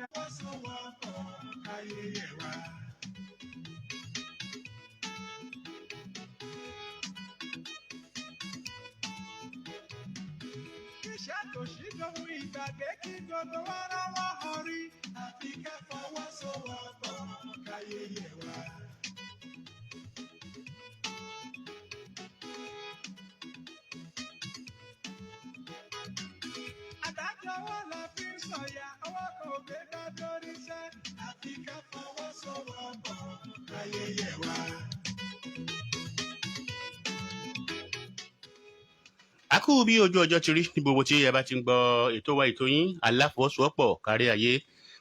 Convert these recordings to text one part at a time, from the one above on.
Alafọwọsowọpọ ayẹyẹ wa. Iṣẹ́ tó ṣí dohun ìgbàgbé kí gbogbo wa rọ́wọ́ orí. Àfi ká fọwọ́sowọpọ̀ ayẹyẹ wa. Adájọ́ wọn lọ fi ń sọ̀yà, ọwọ́ kan ò gbé ká lórí iṣẹ́. Àfi ká fọwọ́sowọpọ̀ ayẹyẹ wa. A kú bí ojú ọjọ́ ti rí ní gbogbo tí ẹ bá ti ń gbọ́ ètò wa ètò yín Alafọwọsowọpọ kárí ayé.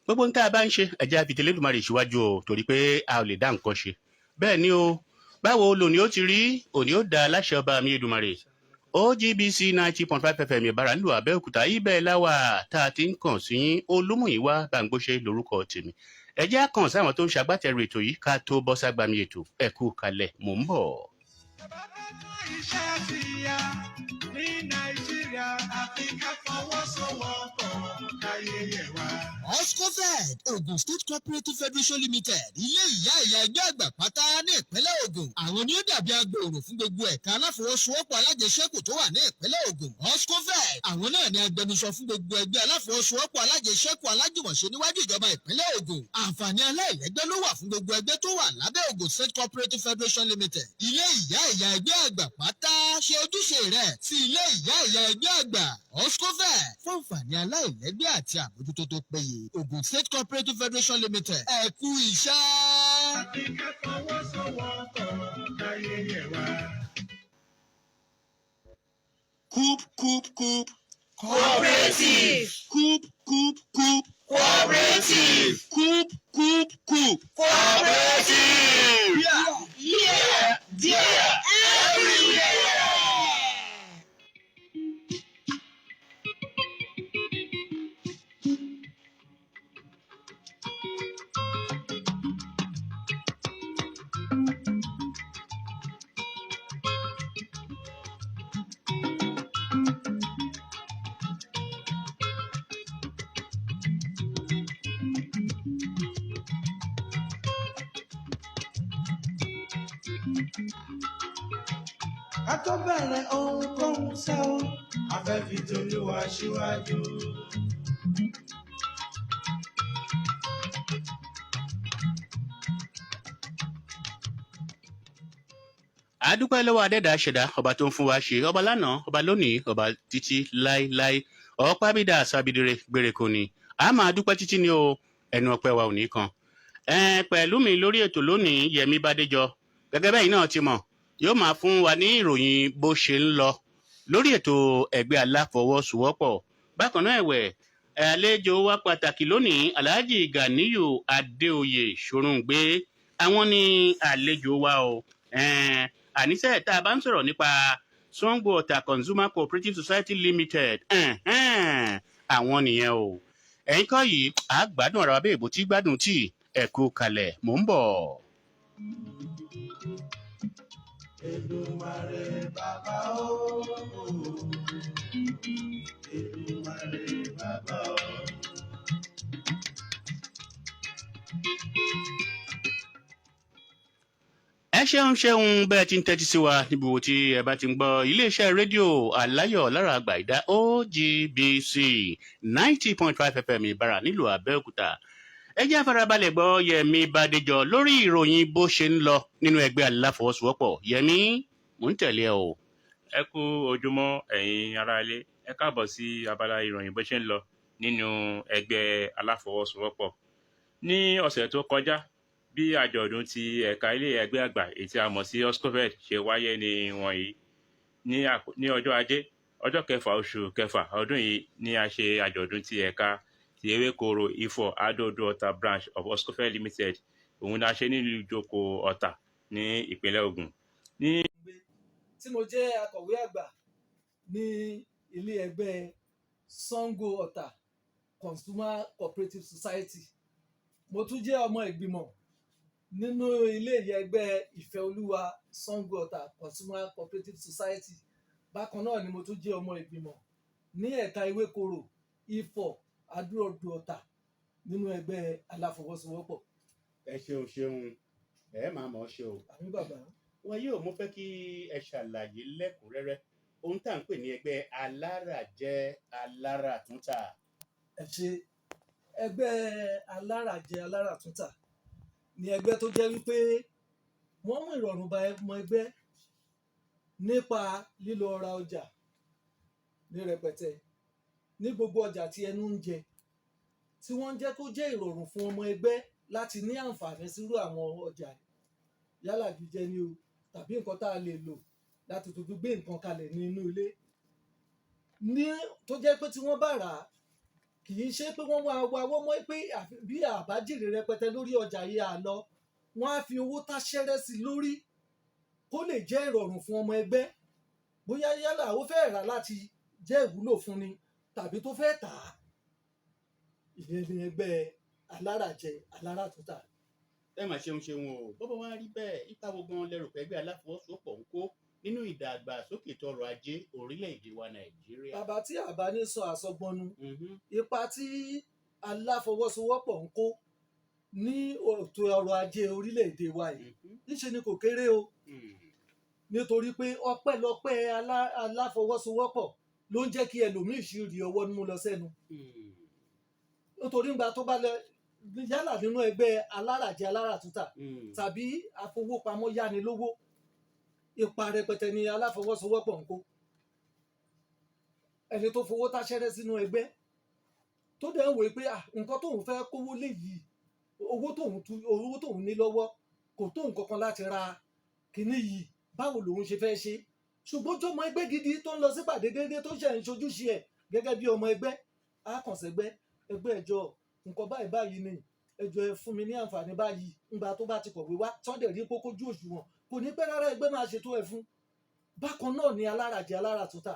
Gbogbo nǹkan tá a bá ń ṣe ẹ̀jẹ̀ àfi tẹlẹ́dùmarè síwájú o torí pé a ò lè dá nǹkan ṣe. Bẹ́ẹ̀ ni o, báwo lòní ó ti rí òní ó da láṣẹ ọba mi Èdùmàrè. OGBC 90.5 FM Ìbàrà nílùú Abeokuta ibẹ̀ láwà tá a ti ń kàn sí Olumuyiwa Bamgbose lórúkọ tèmi. Ẹ jẹ́ á kàn sáwọn tó ń ṣagbátẹrù ètò yìí ká tó bọ́ ságbàmì ètò. Ẹ kú kalẹ̀, mò ń bọ̀. Iṣẹ́ ti ya ní Nàìjíríà, àfi ká fọwọ́sowọpọ̀ ayẹyẹ wa. Oscofed Ogun State Cooperative Federation Limited ilé ìyá ẹgbẹ́ àgbà pátá ní ìpínlẹ̀ Ogun. Àwọn ni ó dàbí agbòòrò fún gbogbo ẹ̀ka aláfọwọ́sowọ́pọ̀ alájẹsẹ́kù tó wà ní ìpínlẹ̀ Ogun. Oscofed àwọn náà ni agbẹnusọ fún gbogbo ẹgbẹ́ aláfọwọ́sowọ́pọ̀ alájẹsẹ́kù Alajumọse níwájú ìjọba ìpínlẹ̀ Ogun. Àǹfààní aláìlẹ́gbẹ́ ló wà fún gbogbo ẹgbẹ́ tó wà lábẹ́ Ogun State Cooperative Federation Limited. Ilé ìyá ẹgbẹ́ àgbà pátá ṣe ojúṣe rẹ̀ sí ilé ìyá ẹgbẹ́ àgbà. Oscofed fún àǹfààní aláìlẹ́gbẹ́ àti àbójútó tó péye. Ogun State Cooperative Federation Limited ẹ kú iṣẹ́. Àfi ká fọwọ́sowọpọ̀ ayẹyẹ wa. Coop. Cooperative. Coop. Cooperative. Coop. Cooperative. Yeah, everywhere. Ká tó bẹ̀rẹ̀ ohunkóhun ṣe o, a fẹ́ fi t'Olúwa síwájú. A dúpẹ́ lọ́wọ́ adẹ́dàá ṣẹ̀dá ọba tó ń fún wa ṣe ọba lánàá ọba lónìí ọba títí láéláé ọ̀pá bídà sábìdire gbèrèkò ni a máa dúpẹ́ títí ní o ẹnu ọpẹ́ wa ò ní kan. Pẹ̀lú mi lórí ètò lónìí Yẹmi Badejo gẹ́gẹ́ bẹ́ẹ̀ náà ti mọ̀ yóò máa fún wa ní ìròyìn bó ṣe ń lọ lórí ètò ẹgbẹ́ Alafọwọsowọpọ̀. Bákan náà ẹ̀wẹ̀ àlejò wa pàtàkì lónìí Alhaji Abdul-Ganiyu Adeoye Sorungbe àwọn ni àlejò wa o. Àníṣe tá a bá ń sọ̀rọ̀ nípa Sango Ọ̀tà Consumer Cooperative Society Limited àwọn nìyẹn o. Ẹ̀yin kọ́ yìí a gbádùn ara wa bẹ́ẹ̀ bó ti gbádùn tí ẹ kú kalẹ̀ mò ń bọ̀. Èdùmàrè bàbá o, Èdùmàrè bàbá o. Ẹ ṣeun bẹ́ẹ̀ ti ń tẹ́tí sí wa níbi wo tí ẹ bá ti ń gbọ́ iléeṣẹ́ rédíò aláyọ̀ lára àgbà ìdá OGBC 90.5 FM Ìbàrà nílùú Abẹ́òkúta. Ẹ jẹ́ àfarabalẹ̀ gbọ́ Yẹmi Badejo lórí ìròyìn bó ṣe ń lọ nínú ẹgbẹ́ Alafọwọsowọpọ̀. Yẹmi mò ń tẹ̀lé ẹ o. Ẹ kú ojúmọ́ ẹ̀yin ará ilé, ẹ káàbọ̀ sí abala ìròyìn bó ṣe ń lọ nínú ẹgbẹ́ Alafọwọsowọpọ̀. Ní ọ̀sẹ̀ tó kọjá bí àjọ̀dún ti ẹ̀ka ilé ẹgbẹ́ àgbà èyí tí a mọ̀ sí Oscofed ṣe wáyé ní wọ̀nyí. Ní ọjọ́ ajé ọjọ́ kẹfà oṣù kẹfà ọdún yìí ni a ṣe àjọ̀dún ti ẹ̀ka ti ewékoro Ifọ̀ Adó-Odò Ọ̀tà branch of Oscofed Limited. Òun ni a ṣe nílùú Ìjókòó Ọ̀tà ní ìpínlẹ̀ Ògùn. Tí mo jẹ́ akọ̀wé àgbà ní ilé ẹgbẹ́ Sango Ọ̀tà Consumer Cooperative Society. Mo tún jẹ́ ọmọ ìgbìmọ̀ nínú ilé ẹgbẹ́ Ìfẹ́olúwa Sango Ọ̀tà Consumer Cooperative Society. Bákan náà ni mo tún jẹ́ ọmọ ìgbìmọ̀ ní ẹ̀ka ewékoro Ifọ̀ Adó-Odò Ọ̀tà nínú ẹgbẹ́ Alafọwọsowọpọ. ẹ ṣeun ẹ máa mọ̀ ọ́ ṣe o. àmì bàbá. wọn yóò mú fẹ́ kí ẹ ṣàlàyé lẹ́kùnrẹ́rẹ́ ohun tá à ń pè ní ẹgbẹ́ alárajẹ aláràtúntà. ẹ ṣe ẹgbẹ́ alárajẹ aláràtúntà ní ẹgbẹ́ tó jẹ́ wípé wọ́n mú ìrọ̀rùn bá ọmọ ẹgbẹ́ nípa lílọ ra ọjà ní rẹpẹtẹ ní gbogbo ọjà tí ẹnu ń jẹ, tí wọ́n ń jẹ́ kó jẹ́ ìrọ̀rùn fún ọmọ ẹgbẹ́ láti ní àǹfààní sírú àwọn ọjà yálà jíjẹ ni o tàbí nǹkan tá a lè lò láti tó fi gbé nǹkan kalẹ̀ ní inú ilé ní tó jẹ́ pé tí wọ́n bá rà á kì í ṣe pé wọ́n máa wá wọ́n mọ́ pé bí àbájìrì rẹpẹtẹ lórí ọjà yìí à lọ wọ́n á fi owó táṣẹ́rẹ́ sí lórí kó lè jẹ́ ìrọ̀rùn fún ọmọ ẹgbẹ́ bóyá yálà ó fẹ́ rà láti jẹ́ ìwúlò fún ni tàbí tó fẹ́ tà á. ìyẹn ni ẹgbẹ́ alárajẹ aláràtúntà. ẹ mà ṣeun o bọ́bá wa rí bẹ́ẹ̀ ipa wo gan lẹ́rù pé ẹgbẹ́ aláfọwọ́sowọ́pọ̀ ń kó nínú ìdàgbàsókè tọrọ̀ ajé orílẹ̀-èdè wa Nàìjíríà. bàbá tí àbá ní sọ àsọgbọnú ipa tí aláfọwọ́sowọ́pọ̀ ń kó ní ètò ọrọ̀ ajé orílẹ̀-èdè wa yìí níṣe ni kò kéré o nítorí pé ọpẹ́lọpẹ́ aláfọwọ́sowọ́pọ̀ ló ń jẹ́ kí ẹlòmíì ṣì rí ọwọ́ mú lọ sẹ́nu nítorí ńgbà tó bá lọ yálà nínú ẹgbẹ́ alárajẹ aláràtúntà tàbí afowópamọ́ yánilówó ipa rẹpẹtẹ ni aláfọwọ́sowọ́pọ̀ ń kó. ẹni tó fowó táṣẹ́rẹ́ sínú ẹgbẹ́ tó dẹ̀ ń wòye pé nǹkan tóun fẹ́ kówó lé yìí owó tóun ní lọ́wọ́ kò tó nǹkan kan láti ra kinní yìí báwo lòun ṣe fẹ́ ṣe ṣùgbọ́n tó ọmọ ẹgbẹ́ gidi tó ń lọ sípàdé déédéé tó ṣe ń ṣojúṣe ẹ̀ gẹ́gẹ́ bí ọmọ ẹgbẹ́ àkànṣẹ́gbẹ́ ẹgbẹ́ ẹjọ́ nǹkan báyìí ni ẹjọ́ ẹ fún mi ní àǹfààní báyìí ńgbà tó bá ti kọ̀wé wá tọ́dẹ̀ rí kókójú òṣùwọ̀n kò ní pẹ́ rárá ẹgbẹ́ máa ṣètò ẹ̀ fún. bákan náà ni alárajẹ aláràtúntà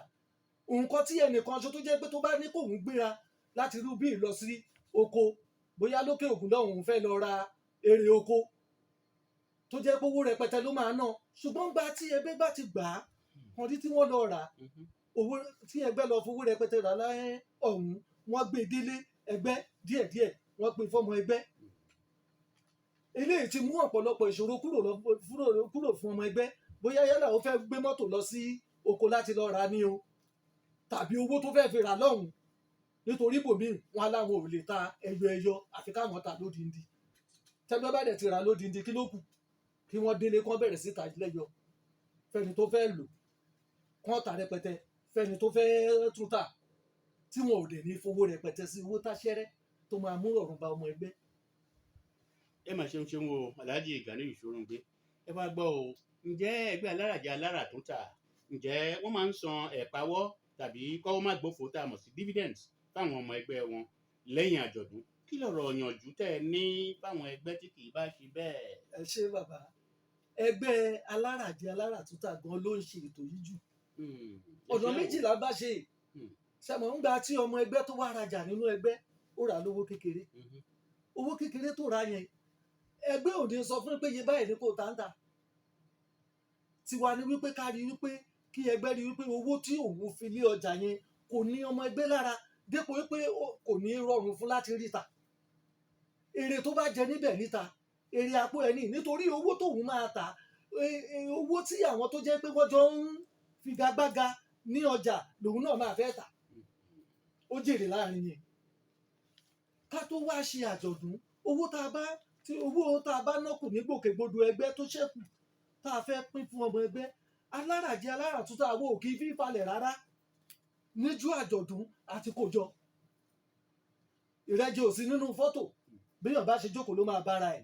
nǹkan tí ẹnìkan ṣo tó jẹ́ pé tó bá ní kóun gbéra láti rú bí lọ sí oko bóyá lókè òkun lọ́hùn fẹ́ lọ ra èrè oko tó jẹ́ pé owó rẹpẹtẹ ló máa ná ṣùgbọ́n gba tí ẹgbẹ́ bá ti gbà á kan rí tí wọ́n lọ rà owó tí ẹgbẹ́ lọ fowó rẹpẹtẹ rà láyé ọ̀hún wọ́n gbé délé ẹgbẹ́ díẹ̀díẹ̀ wọ́n pín fọ́mọ ẹgbẹ́. eléyìí ti mú ọ̀pọ̀lọpọ̀ ìṣòro kúrò fún ọmọ ẹgbẹ́ bóyá yálà ó fẹ́ gbé mọ́tò lọ sí oko láti lọ rà ní o tàbí owó tó fẹ́ fi rà lọ́hùn nítorí bòmíì wọn aláwọn ò lè ta ẹyọ àfi káwọn ta lódindi tẹ́gbẹ́ bá dẹ̀ ti rà lódindi kí ló kù kí wọ́n délé kán bẹ̀rẹ̀ sí ta lẹ́yọ fẹ́ni tó fẹ́ lò kán ta rẹpẹtẹ fẹ́ni tó fẹ́ tún ta tí wọn ò dẹ̀ ní fowó rẹpẹtẹ sí owó táṣẹ́rẹ́ tó máa mú ọ̀rùn ba ọmọ ẹgbẹ́. ẹ mà ṣeun o Alhaji Ganiyu Sorungbe ẹ wá gbọ́ o ǹjẹ́ ẹgbẹ́ alárajẹ aláràtúntà ǹjẹ́ wọ́n máa ń san ẹ̀páwọ́ tàbí kọ́wọ́ má gbófo tá a mọ̀ sí dividends fáwọn ọmọ ẹgbẹ́ wọn lẹ́yìn àjọ̀dún kí lọ̀rọ̀ ọ̀yànjú tẹ́ ẹ ní fáwọn ẹgbẹ́ tí kì í bá ṣe bẹ́ẹ̀. ẹ ṣe bàbá ẹgbẹ́ alárajẹ aláràtúntà gan ló ń ṣe ètò yìí jù ọ̀nà méjìlá bá ṣe ṣàmọ̀ ń gba tí ọmọ ẹgbẹ́ tó wá rajà nínú ẹgbẹ́ ó rà lówó kékeré owó kékeré tó rà yẹn ẹgbẹ́ òde sọ fún pé iye báyìí ní kò táǹtà tiwa ni wípé ká rí wípé kí ẹgbẹ́ rí wípé owó tí òun fi lé ọjà yẹn kò ní ọmọ ẹgbẹ́ lára dépò wípé kò ní rọrùn fún láti ríta èrè tó bá jẹ níbẹ̀ níta èrè àpò ẹni nítorí owó tóun máa tà owó tí àwọn tó jẹ́ pé wọ́n jọ ń figagbága ní ọjà lòun náà máa fẹ́ tà ó jèrè láàrin yẹn ká tó wá ṣe àjọ̀dún owó tá a bá ná kù ní gbòkègbodò ẹgbẹ́ tó ṣẹ́kù tá a fẹ́ pín fún ọmọ ẹgbẹ́ alárajẹ aláràtúntà àwọn òkè fífalẹ̀ rárá níjú àjọ̀dún àti kòjọ ìrẹ́jẹ ò sí nínú fọ́tò béèyàn bá ṣe jókòó ló máa bára ẹ̀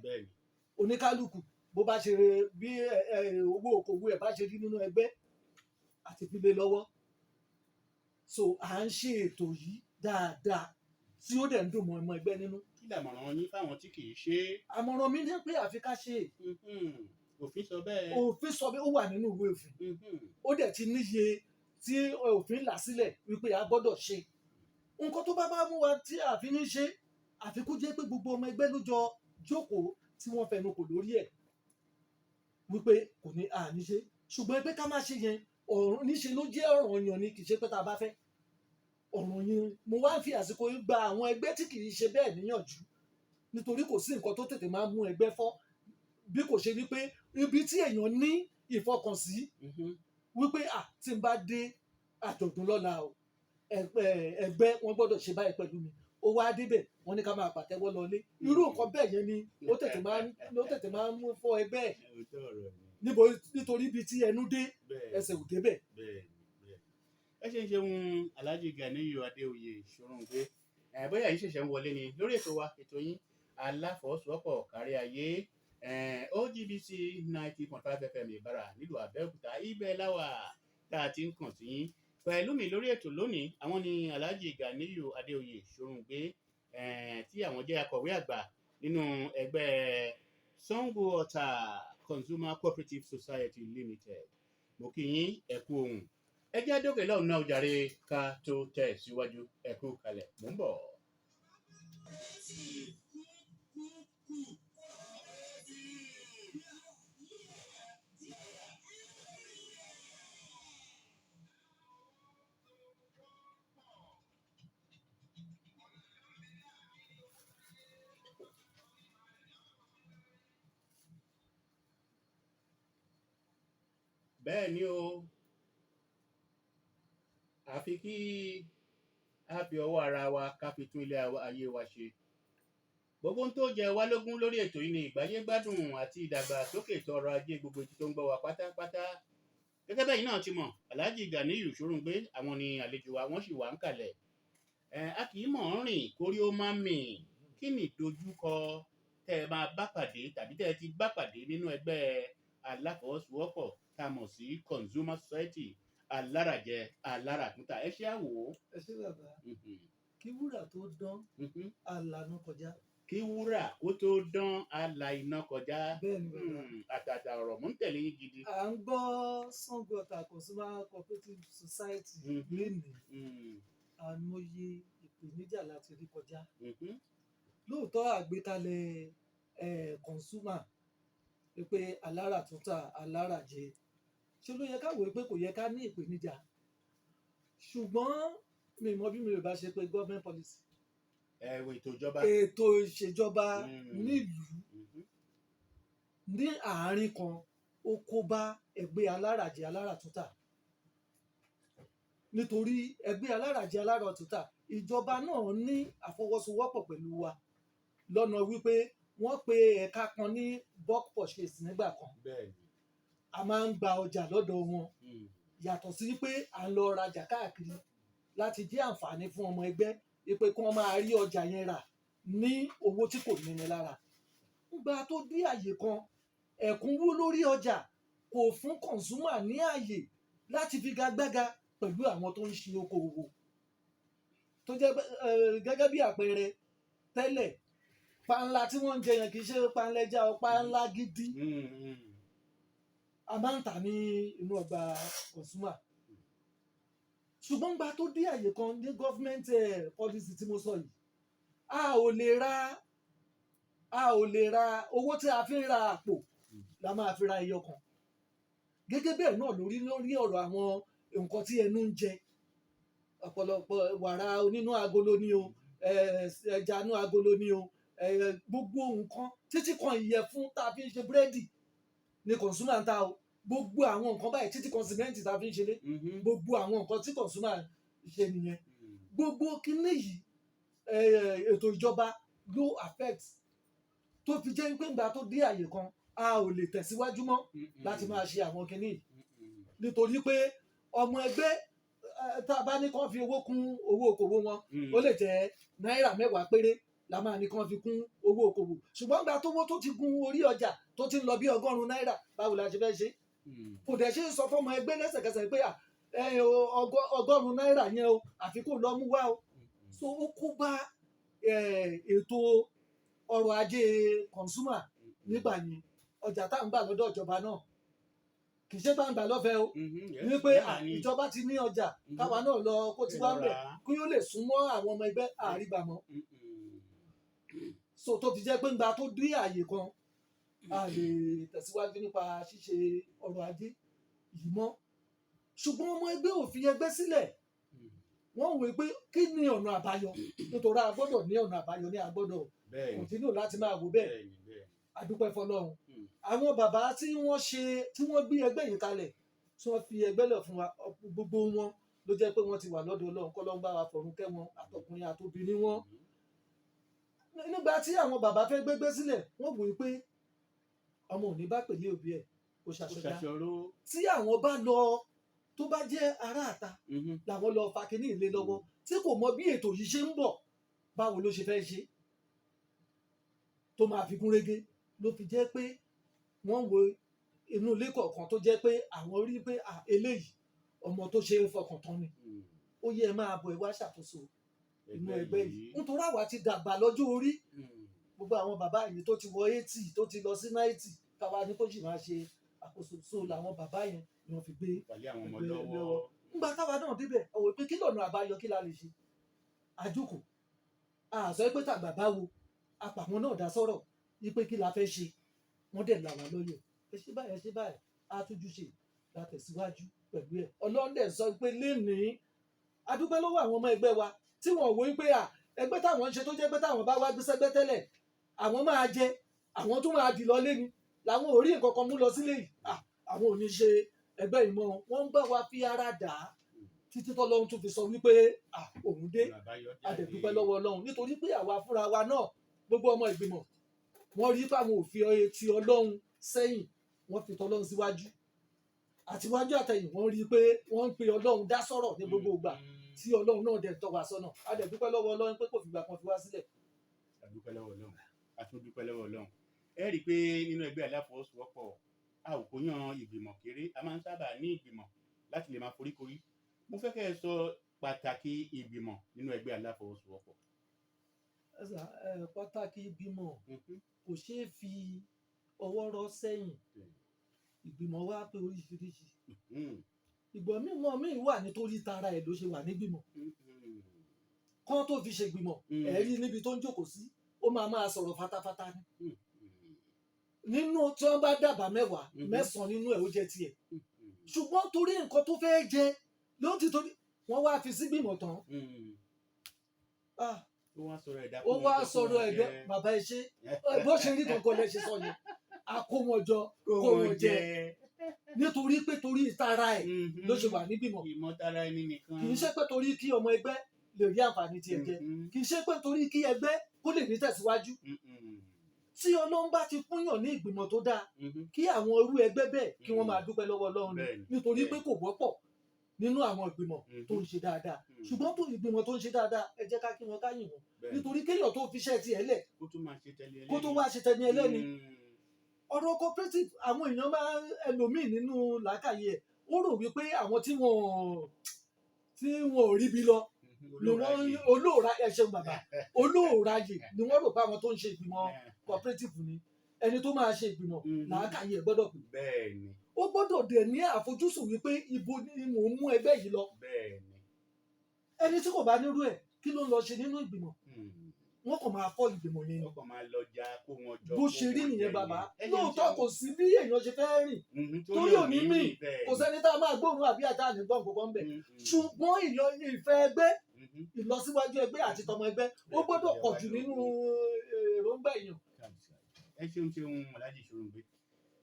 oníkálukú bó bá ṣe bí owó òkòwò ẹ̀ bá ṣe rí nínú ẹgbẹ́ àti fi lé lọ́wọ́ so à ń ṣe ètò yìí dáadáa tí ó dẹ̀ ń dùn mọ́ ọmọ ẹgbẹ́ nínú. kí làmọ̀ràn yín fáwọn tí kì í ṣe é. àmọ̀ràn mi ní pé àfi ká ṣe òfin sọ bẹ́ẹ̀. òfin sọ bẹ́ẹ̀ ó wà nínú ìwé òfin ó dẹ̀ ti níye tí òfin là sílẹ̀ wípé a gbọ́dọ̀ ṣe nǹkan tó bá mú wa tí àfi ní ṣe àfi kó jẹ́ pé gbogbo ọmọ ẹgbẹ́ ló jọ jókòó tí wọ́n fẹnu kò lórí ẹ̀ wípé kò ní àní ṣe ṣùgbọ́n ẹgbẹ́ ká má ṣe yẹn ọ̀run níṣe ló jẹ́ ọ̀ranyàn ni kì í ṣe pé tá a bá fẹ́ ọ̀ranyàn mo wá ń fi àsìkò gba àwọn ẹgbẹ́ tí kì í ṣe bẹ́ẹ̀ níyànjú nítorí kò sí nǹkan tó tètè máa ń mú ẹgbẹ́ fọ́ bí kò ṣe wípé ibi tí èèyàn ní ìfọkànsí wípé tí n bá dé àjọ̀dún lọ́la o ẹgbẹ́ wọn gbọ́dọ̀ ṣe báyìí pẹ̀lú mi ó wá débẹ̀ wọ́n ní ká máa pàtẹ́wọ́ lọlé irú nǹkan bẹ́ẹ̀ yẹn ni ó tètè máa ń mú fọ́ ẹgbẹ́ nítorí ibi tí ẹnu dé ẹsẹ̀ ò débẹ̀. ẹ ṣe ń ṣeun Alhaji Ganiyu Adeoye Sorungbe bóyá yìí ṣẹ̀ṣẹ̀ ń wọlé ni lórí ètò wa ètò yín Alafọwọsowọpọ kárí ayé OGBC 90.5 FM Ìbàrà nílùú Abeokuta ibẹ̀ láwà tá a ti ń kàn sí yín pẹ̀lú mi lórí ètò lónìí àwọn ni Alhaji Ganiyu Adeoye Sorungbe tí àwọn jẹ́ akọ̀wé àgbà nínú ẹgbẹ́ Sango Ọ̀tà Consumer Cooperative Society Limited mo kí yín ẹ kú ohùn ẹ jẹ́ dókè lọ́hùn náà jàre ká tó tẹ̀ síwájú ẹ kú kalẹ̀ mò ń bọ̀. bẹ́ẹ̀ ni o àfi kí a fi ọwọ́ ara wa ká fi tún ilé ayé wa ṣe gbogbo ohun tó jẹ wá lógún lórí ètò yìí ni ìgbáyé gbádùn àti ìdàgbàsókè ètò ọrọ̀ ajé gbogbo etí tó ń gbọ́ wa pátápátá gẹ́gẹ́ bẹ́ẹ̀ náà ti mọ̀ Alhaji Ganiyu Sorungbe àwọn ni àlejò wa wọ́n sì wà ń kalẹ̀ a kì í mọ̀ ń rìn kórí ó máa ń mì kí ni ìdojúkọ tẹ́ ẹ máa bá pàdé tàbí tẹ́ ẹ ti bá pàdé nínú ẹgbẹ́ Alafọwọsowọpọ tá a mọ̀ sí Consumer Society alárajẹ aláràtúntà ẹ ṣe àwò. ẹ ṣe bàbá kí wúrà tó dán àlànà kọjá. kí wúrà kó tó dán àlà iná kọjá. bẹ́ẹ̀ni bàbá àtàtà ọ̀rọ̀ mò ń tẹ̀lé yín gidi. à ń gbọ́ Sango Ọ̀tà Consumer Cooperative Society lénìí àmọye ìpèníjà láti rí kọjá. lóòótọ́ àgbékalẹ̀ consumer pé aláràtúntà alárajẹ ṣe ló yẹ ká wòó pé kò yẹ ká ní ìpèníjà ṣùgbọ́n mi mọ bí mi ò bá ṣe pé government policy ètò ìṣèjọba nílùú ní àárín kan ó kó bá ẹgbẹ́ alárajẹ aláràtúntà nítorí ẹgbẹ́ alárajẹ aláràtúntà ìjọba náà ní àfọwọ́sowọ́pọ̀ pẹ̀lú wa lọ́nà wípé wọ́n pe ẹ̀ka kan ní bulk purchase nígbà kan a máa ń gba ọjà lọ́dọ̀ wọn yàtọ̀ sí pé à ń lọ rajà káàkiri láti jẹ́ àǹfààní fún ọmọ ẹgbẹ́ pé kí wọ́n máa rí ọjà yẹn rà ní owó tí kò níni lára. nígbà tó dé àyè kan ẹ̀kúnwó lórí ọjà kò fún consumer ní àyè láti figagbága pẹ̀lú àwọn tó ń ṣe okòwò tó jẹ́ gẹ́gẹ́ bí àpẹẹrẹ tẹ́lẹ̀ panla tí wọ́n ń jẹ yẹn kì í ṣe panlẹ́jà o panla gidi a máa ń tà ní inú ọgbà consumer ṣùgbọ́n gba tó dé àyè kan ní government policy tí mo sọ yìí a ò lè ra owó tí a fi ń ra àpò la máa fi ra ẹyọ kan gẹ́gẹ́ bẹ́ẹ̀ náà lórí ọ̀rọ̀ àwọn nǹkan tí ẹnu ń jẹ ọ̀pọ̀lọpọ̀ wàrà onínú agolo ni o ẹja inú agolo ni o gbogbo nǹkan títí kan ìyẹ̀fun tá a fi ń ṣe búrẹ́dì ni consumer ń ta o gbogbo àwọn nǹkan báyìí títí kan sìmẹ́ǹtì tá a fi ń ṣe lé gbogbo àwọn nǹkan tí consumer ṣe nìyẹn gbogbo kíní yìí ètò ìjọba ló affect tó fi jẹ́ pé ìgbà tó dé àyè kan a ò lè tẹ̀síwájú mọ́ láti máa ṣe àwọn kíní yìí nítorí pé ọmọ ẹgbẹ́ tá a bá ní kán fi owó kún owó okòwò wọn ó lè jẹ́ náírà 10 péré la máa ní kán fi kún owó okòwò ṣùgbọ́n gba tówó tó ti gun orí ọjà tó ti ń lọ bí 100 náírà báwo la ṣe fẹ́ ṣe kò dẹ̀ ṣe sọ fọ́mọ ẹgbẹ́ lẹ́sẹ̀kẹsẹ̀ pé 100 náírà yẹn o àfikún lọ mú wá o so ó kó bá ètò ọrọ̀ ajé consumer nígbà yẹn ọjà tá à ń gbà lọ́dọ̀ ìjọba náà kì í ṣe bá ń gbà lọ́fẹ̀ẹ́ o ní pé ìjọba ti ní ọjà káwa náà lọ kó ti wá ń bẹ̀ kí ó lè súnmọ́ àwọn ọmọ ẹgbẹ́ àrígbà mọ́ so tó fi jẹ́ pé ńgbà tó dé àyè kan a lè tẹ̀síwájú nípa ṣíṣe ọrọ̀ ajé yìí mọ́ ṣùgbọ́n ọmọ ẹgbẹ́ ò fi ẹgbẹ́ sílẹ̀ wọ́n wò pé kí ni ọ̀nà àbáyọ nítorí a gbọ́dọ̀ ní ọ̀nà àbáyọ ní a gbọ́dọ̀ kọ̀ntínú láti máa wò bẹ́ẹ̀ a dúpẹ́ fọlọ́run àwọn bàbá tí wọ́n gbé ẹgbẹ́ yìí kalẹ̀ tí wọ́n fi ẹgbẹ́ lẹ̀ fún wa gbogbo wọn ló jẹ́ pé wọ́n ti wà lọ́dọ̀ Ọlọ́run kọ́lọ́run bá wa fọ̀run kẹ́ wọn àtọkùnrin àtobìnrin wọn nígbà tí àwọn bàbá fẹ́ gbégbé sílẹ̀ wọ́n wò pé ọmọ ò ní bá pèlè òbí ẹ̀ kò ṣàṣọdá tí àwọn bá lọ tó bá jẹ́ aráàta làwọn lọ fa kínní ilé lọ́wọ́ tí kò mọ bí ètò yìí ṣe ń bọ̀ báwo ló ṣe fẹ́ ṣe tó máa fi gún régé ló fi jẹ́ pé wọ́n wo inú ilé kọ̀ọ̀kan tó jẹ́ pé àwọn rí pé eléyìí ọmọ tó ṣe é fọkàn tán ni ó yẹ máa bọ̀ ẹ wá ṣàkóso inú ẹgbẹ́ yìí nítorí àwa ti dàgbà lọ́jọ́ orí gbogbo àwọn bàbá yìí tó ti wọ 80 tó ti lọ sí 90 káwa ní kó sì máa ṣe àkóso so làwọn bàbá yẹn ni wọ́n fi gbé ẹgbẹ́ lọ́wọ́ nígbà táwa náà débẹ̀ ọ̀wọ̀ pé kí lọ́nà àbáyọ kí la lè ṣe àjókòó àṣọ pé tàgbà bá wo apàwọn náà dá sọ̀rọ̀ wípé kí la fẹ́ ṣe wọ́n dẹ̀ làwọn lóye ẹ ṣe báyìí àtúnjú ṣe la tẹ̀síwájú pẹ̀lú ẹ̀ Ọlọ́run dẹ̀ sọ pé lénìí adúpẹ́ lọ́wọ́ àwọn ọmọ ẹgbẹ́ wa tí wọ́n wò wípé ẹgbẹ́ táwọn ń ṣe tó jẹ́ pé táwọn bá wá gbé sẹ́gbẹ́ tẹ́lẹ̀ àwọn máa jẹ àwọn tún máa dì lọ lẹ́ni làwọn ò rí nǹkan kan mú lọ sílé yìí àwọn ò ní ṣe ẹgbẹ́ ìmọ̀ wọn ń bá wa fi ara dà á títí tọ́lọ́run tún fi sọ wípé òun dé adẹ̀dúpẹ́ lọ́wọ́ Ọlọ́run nítorí pé àwa fúnra wa náà gbogbo ọmọ ìgbìmọ̀ wọ́n rí fáwọn òfin ọyẹ ti Ọlọ́run sẹ́yìn wọ́n fi tọ́lọ́run síwájú àtiwájú àtẹ̀yìn wọ́n rí pé wọ́n ń pe Ọlọ́run dá sọ̀rọ̀ ní gbogbo ìgbà tí Ọlọ́run náà dẹ̀ tọ́ wa sọ́nà adẹ̀dúpẹ́ lọ́wọ́ Ọlọ́run pé kò fìgbà kan fi wá sílẹ̀. adúpẹ́ lọ́wọ́ Ọlọ́run àtúndúpẹ́ lọ́wọ́ Ọlọ́run ẹ rí i pé nínú ẹgbẹ́ Aláfọwọ́sowọpọ̀ a ò kó yan ìgbìmọ̀ kéré a máa ń sábà ní ìgbìmọ̀ láti lè máa foríkorí mo fẹ́ kẹ́ ẹ sọ pàtàkì ìgbìmọ̀ nínú ẹgbẹ́ Aláfọwọ́sowọpọ̀. pàtàkì ìgbìmọ̀ kò ṣeé fi ọwọ́ rọ́ sẹ́yìn ìgbìmọ̀ wa pé oríṣiríṣi ìgbìmọ̀ míì wà nítorí tara ẹ̀ ló ṣe wà nígbìmọ̀ kán tó fi ṣègbìmọ̀ ẹ̀rí níbi tó ń jókòó sí ó máa sọ̀rọ̀ fatafata ni nínú tí wọ́n bá dábàá 10 9 nínú ẹ̀ ó jẹ́ tiẹ̀ ṣùgbọ́n torí nǹkan tó fẹ́ jẹ ló ti torí wọ́n wá fi sígbìmọ̀ tán ó wá sọ̀rọ̀ ẹ̀dọ́ bàbá ẹ ṣe bó ṣe rí kankan lẹ ṣe sọ yẹn akówọjọ kó wọn jẹ nítorí pé torí ìtara ẹ̀ ló ṣe wà nígbìmọ̀ ìmọ̀tara ẹni nìkan kì í ṣe pé torí kí ọmọ ẹgbẹ́ lè rí àǹfààní tiẹ̀ jẹ kì í ṣe pé torí kí ẹgbẹ́ kó lè ní tẹ̀síwájú tí Ọlọ́run bá ti fúnyàn ní ìgbìmọ̀ tó dáa kí àwọn irú ẹgbẹ́ bẹ́ẹ̀ kí wọ́n máa dúpẹ́ lọ́wọ́ Ọlọ́run nítorí pé kò wọ́pọ̀ nínú àwọn ìgbìmọ̀ tó ń ṣe dáadáa ṣùgbọ́n tó ìgbìmọ̀ tó ń ṣe dáadáa ẹ jẹ́ ká kí wọn ká yìn wọn nítorí kéèyàn tó fi iṣẹ́ tiẹ̀ lẹ̀ kó tó wá ṣe tẹni ẹlẹ́ni ọ̀rọ̀ cooperative àwọn èèyàn máa ẹlòmíì nínú làákàyè ẹ̀ ó rò wípé àwọn tí wọn ò rí bí lọ ni wọ́n olóòrà ẹ̀ṣẹ̀ bàbá olóòràyè ni wọ́n rò pé àwọn tó ń ṣe ìgbìmọ̀ cooperative ni ẹni tó máa ṣe ìgbìmọ̀ làákàyè ẹ̀ gbọ́dọ̀ pè ó gbọ́dọ̀ dẹ̀ ní àfojúsùn wípé ibo ni mò ń mú ẹgbẹ́ yìí lọ ẹni tí kò bá nírú ẹ̀ kí ló ń lọ ṣe nínú ìgbìmọ̀ wọ́n kàn máa fọ́ ìgbìmọ̀ yẹn bó ṣe rí nìyẹn bàbá lóòótọ́ kò sí bí èèyàn ṣe fẹ́ rìn torí òní mì kò sẹ́ni tá a máa gbóòórùn àbí àtà ànígbọ̀n kankan bẹ̀ ṣùgbọ́n ìfẹ́ ẹgbẹ́ ìlọsíwájú ẹgbẹ́ àti tọmọ ẹgbẹ́ ó gbọ́dọ̀ pọ̀ jù nínú èròǹgbà èèyàn. ẹ ṣeun Alhaji Sorungbe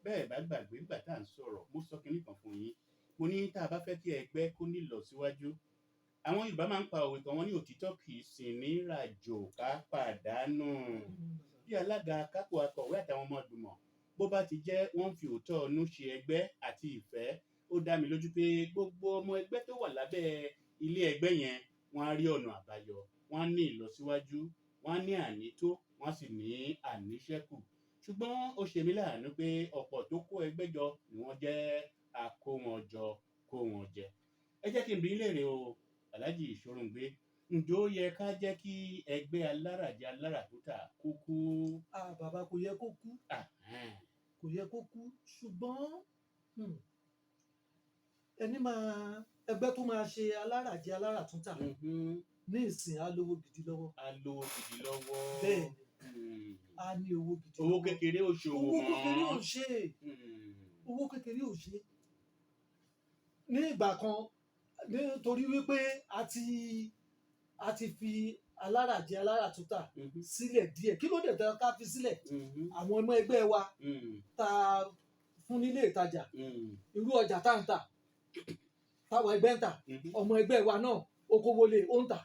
bẹ́ẹ̀ bá gbàgbé nígbà tá à ń sọ̀rọ̀ mo sọ kinní kan fún yín mo ní tá a bá fẹ́ kí ẹgbẹ́ kó ní ìlọsíwájú àwọn Yorùbá máa ń pa òwe kan wọ́n ní òtítọ́ kì í sìn ní ràjò ká pàdánù bí alága kápò akọ̀wé àtàwọn ọmọ ìgbìmọ̀ bó bá ti jẹ́ wọ́n fi òótọ́ ọnú ṣe ẹgbẹ́ àti ìfẹ́ ó dá mi lójú pé gbogbo ọmọ ẹgbẹ́ tó wà lábẹ́ ilé ẹgbẹ́ yẹn wọ́n á rí ọ̀nà àbáyọ wọ́n á ní ìlọsíwájú wọ́n á ní ànító wọ́n á sì ní àníṣẹ́kù ṣùgbọ́n ó ṣe mí láàánú pé ọ̀pọ̀ tó kó ẹgbẹ́ jọ ni wọ́n jẹ́ àkówọnjọ kó wọn jẹ ẹ jẹ́ kí n bí léèrè o Alhaji Sorungbe ǹjẹ́ ó yẹ ká jẹ́ kí ẹgbẹ́ alárajẹ aláràtúntà kó kú. bàbá kò yẹ kó kú kò yẹ kó kú ṣùgbọ́n ẹgbẹ́ tó máa ṣe alárajẹ aláràtúntà ní ìsìn alówó gidi lọ́wọ́. bẹ́ẹ̀ ni a ní owó gidi lọ́wọ́. owó kékeré ò ṣòwò mọ́. owó kékeré ò ṣe ní ìgbà kan nítorí wípé a ti fi alárajẹ aláràtúntà sílẹ̀ díẹ̀. Kí ló dé tẹ́ ká fi sílẹ̀? Àwọn ọmọ ẹgbẹ́ wa tá fún nílé ìtajà irú ọjà tá ń tà táwọn ẹgbẹ́ ń tà ọmọ ẹgbẹ́ wa náà okòwòlé ó ń tà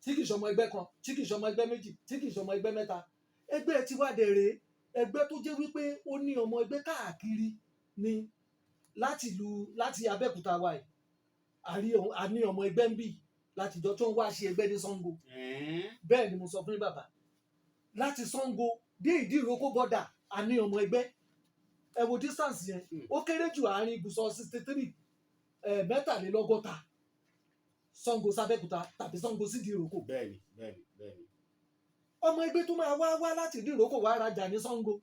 tí kì í ṣọmọ ẹgbẹ́ kan tí kì í ṣọmọ ẹgbẹ́ méjì tí kì í ṣọmọ ẹgbẹ́ mẹ́ta. Ẹgbẹ́ tiwa dẹ̀rẹ̀ ẹgbẹ́ tó jẹ́ wípé ó ní ọmọ ẹgbẹ́ káàkiri ni láti Abẹ́òkúta wa yìí a ní ọmọ ẹgbẹ́ ń bì látijọ́ tó ń wá ṣe ẹgbẹ́ ní Sango. Bẹ́ẹ̀ ni mo sọ fún bàbá láti Sango dé Ìdíròkò bọ́dà a ní ọmọ ẹgbẹ́. Ẹ wo distance yẹn ó kéré jù àárín ibùsọ̀ 63 mẹ́tàlélọ́gọ́ta Sango sábẹ́òkúta tàbí Sango sí Ìdíròkò. Bẹ́ẹ̀ni. Ọmọ ẹgbẹ́ tó máa wá láti Ìdíròkò wá rajà ní Sango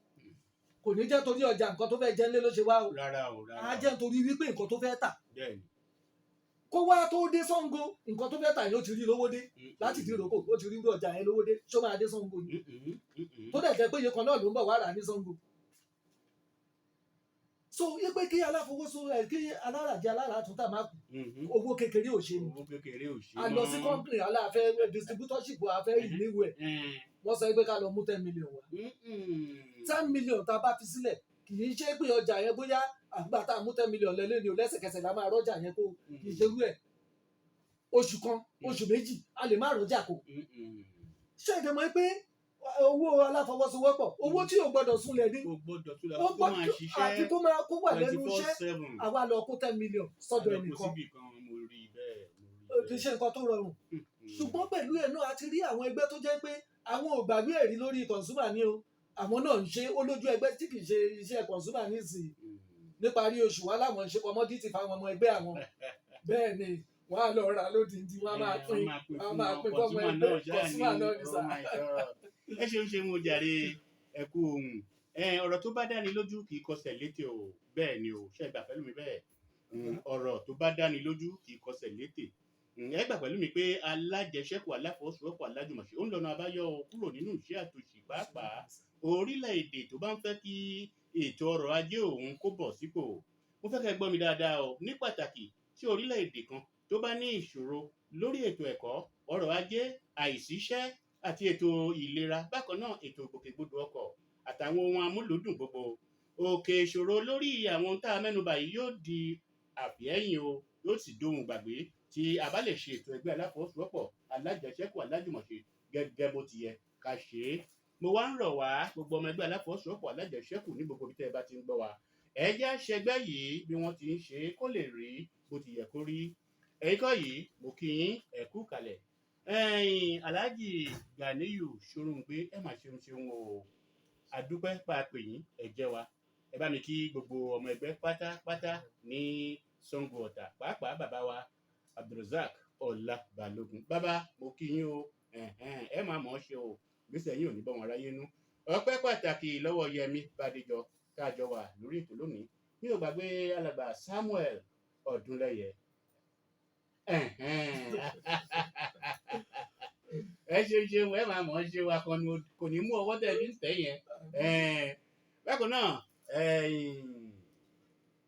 kò ní jẹ́ torí ọjà nǹkan tó fẹ́ jẹ ńlé ló ṣe wá o. Rárá. Á jẹ́ torí wípé nǹkan tó fẹ́ tà. Bẹ́ẹ̀ni. Kó wá tó dé Sango nǹkan tó fẹ́ tà yóò ti rí lówó dé láti Ìdíròkò ó ti rí irú ọjà yẹn lówó dé ṣó máa dé Sango ni. Tó dẹ̀ jẹ́ pé iye kan náà ló ń bọ̀ wá rà ní Sango. So yẹ pé kí aláfọwọ́sowọpọ̀ kí alárajẹ aláràtúntà má kù owó kékeré ò ṣe ni. A lọ sí company aláàfẹ́ distributorship àfẹ́ ìléwé wọ́n sọ pé ká lọ mú 10 million wá. 10 million tá a bá fi sílẹ̀ kì í ṣe pé ọjà yẹn bóyá àgbà tá a mú 10 million lẹ́lẹ́ ni o lẹ́sẹ̀kẹsẹ̀ la máa rọ́jà yẹn kó kì í ṣe rú ẹ̀. Oṣù kan oṣù méjì a lè má rọ́jà kó. Ṣé ìdẹ̀mọ́ pé owó aláfọwọ́sowọ́pọ̀ owó tí ò gbọ́dọ̀ súnlẹ̀ ní ó gbọ́dọ̀ àti kó wà lẹ́nu iṣẹ́ àwa lọ kó 10 million sọ́dọ̀ ẹnìkan kì í ṣe nǹkan tó rọrùn. Ṣùgbọ́n pẹ̀lú ẹ̀ náà a ti rí àwọn ẹgbẹ́ tó jẹ́ pé àwọn ò gbàgbé ẹ̀rí lórí consumer ni o àwọn náà ń ṣe ó lójú ẹgbẹ́ tí kì í ṣe iṣẹ́ consumer nísìnyí níparí oṣù wa láwọn ń ṣe commodity fáwọn ọmọ ẹgbẹ́ àwọn bẹ́ẹ̀ ni wọ́n á lọ rà lódìndí wọ́n á máa pín fọ́mọ ẹgbẹ́ consumer náà ní sáà. Ẹ ṣeun mo jàre ẹ kú ohun ọ̀rọ̀ tó bá dáni lójú kì í kọsẹ̀ létè o bẹ́ẹ̀ ni o ṣe gbà pẹ̀lú mi bẹ́ẹ̀ ọ̀rọ̀ tó bá dáni lójú kì í kọsẹ̀ létè ẹ gbà pẹ̀lú mi pé alájẹsẹ́kù aláfọwọ́sowọ́pọ̀ alájùmọ̀ṣe ó ń lọ́nà àbáyọ kúrò nínú ìṣẹ́ àtòṣì pàápàá orílẹ̀-èdè tó bá ń fẹ́ kí ètò ọrọ̀ ajé òun kó bọ̀ sípò. Mo fẹ́ kẹ́ gbọ́ mi dáadáa o ní pàtàkì tí orílẹ̀-èdè kan tó bá ní ìṣòro lórí ètò ẹ̀kọ́ ọrọ̀ ajé àìsíṣẹ́ àti ètò ìlera bákan náà ètò ìgbòkègbodò ọkọ̀ àtàwọn ohun amúlùúdùn gbogbo òkè ìṣòro lórí àwọn tá a mẹ́nubà yìí yóò di àfihẹ́yìn o yóò sì dohun gbàgbé tí a bá lè ṣe ètò ẹgbẹ́ aláfọwọ́sowọ́pọ̀ alájẹsẹ́kù alájùmọ̀ṣe gẹ́gẹ́ bó ti yẹ ká ṣe é. Mo wá ń rọ̀ wá gbogbo ọmọ ẹgbẹ́ aláfọwọ́sowọ́pọ̀ alájẹsẹ́kù ní gbogbo ibi tẹ́ ẹ bá ti ń gbọ́ wa ẹ jẹ́ àṣẹgbẹ́ yìí bí wọ́n ti ń ṣe é kó lè rí bó ti yẹ kó rí. ẹ̀yin kọ́ yìí mo kí yín ẹ kú kalẹ̀. Alhaji Ganiyu Sorungbe ẹ mà ṣeun o àdúpẹ́ pàápàá yín ẹ jẹ́ wa ẹ bá mi kí gbogbo ọmọ ẹgbẹ́ pátápátá ní Sango Ọ̀tà pàápàá bàbá wa Abdulrazak Ọlábalógun bàbá mo kí yín o ẹ máa mọ̀ ọ́ ṣe o gbèsè yín ò ní bọ́ wọn ráyé nú. Ọpẹ́ pàtàkì lọ́wọ́ Yẹmi Badejo káàjọ wà lórí ètò lónìí mi ò gbàgbé alàgbà Samuel Ọdúnlẹ́yẹ ẹ ṣeun ẹ máa mọ̀ ọ́ ṣe wa kan kò ní mú ọwọ́ tẹ̀ ní tẹ̀ yẹn bákan náà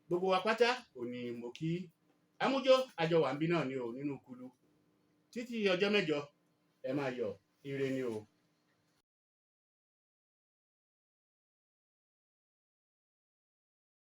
gbogbo wa pátá ò ní mo kí amújó àjọ wà ń bí náà ni o nínú kulu títí ọjọ́ mẹ́jọ ẹ máa yọ̀ ire ni o.